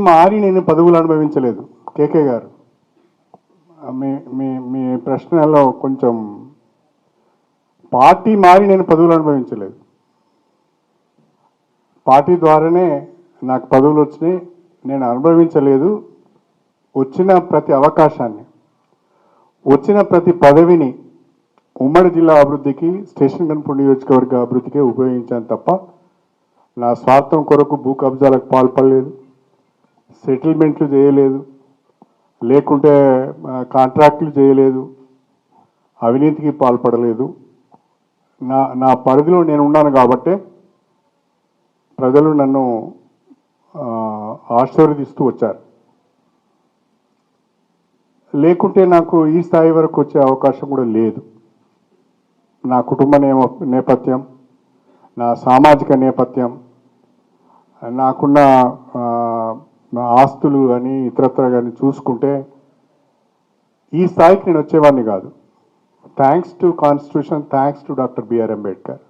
మారి నేను పదవులు అనుభవించలేదు. కేకే గారు, మీ మీ మీ ప్రశ్నలో కొంచెం పార్టీ మారి నేను పదవులు అనుభవించలేదు. పార్టీ ద్వారానే నాకు పదవులు వచ్చినాయి. నేను అనుభవించలేదు. వచ్చిన ప్రతి అవకాశాన్ని, వచ్చిన ప్రతి పదవిని ఉమ్మడి జిల్లా అభివృద్ధికి, స్టేషన్ గన్పూర్ నియోజకవర్గ అభివృద్ధికే ఉపయోగించాను తప్ప నా స్వార్థం కొరకు భూ కబ్జాలకు పాల్పడలేదు, సెటిల్మెంట్లు చేయలేదు, లేకుంటే కాంట్రాక్టులు చేయలేదు, అవినీతికి పాల్పడలేదు. నా పరిధిలో నేను ఉన్నాను కాబట్టే ప్రజలు నన్ను ఆశీర్వదిస్తూ వచ్చారు. లేకుంటే నాకు ఈ స్థాయి వరకు వచ్చే అవకాశం కూడా లేదు. నా కుటుంబ నేపథ్యం, నా సామాజిక నేపథ్యం, నాకున్న ఆస్తులు కానీ ఇతరత్ర కానీ చూసుకుంటే ఈ స్థాయికి నేను వచ్చేవాడిని కాదు. Thanks to constitution, thanks to doctor B R Ambedkar.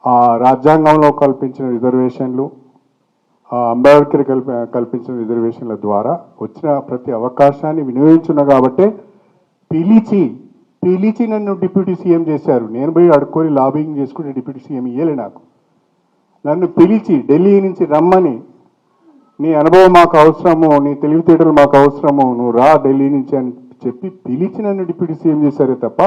ఆ రాజ్యాంగంలో కల్పించిన రిజర్వేషన్లు, అంబేద్కర్ కల్పించిన రిజర్వేషన్ల ద్వారా వచ్చిన ప్రతి అవకాశాన్ని వినియోగించున్నా కాబట్టే పిలిచి నన్ను డిప్యూటీ సీఎం చేశారు. నేను పోయి అడుక్కొని లాబింగ్ చేసుకుంటే డిప్యూటీ సీఎం ఇయ్యలే నాకు. నన్ను పిలిచి ఢిల్లీ నుంచి రమ్మని, నీ అనుభవం మాకు అవసరము, నీ తెలివితేటలు మాకు అవసరము, నువ్వు రా ఢిల్లీ నుంచి అని చెప్పి పిలిచి నన్ను డిప్యూటీ సీఎం చేశారే తప్ప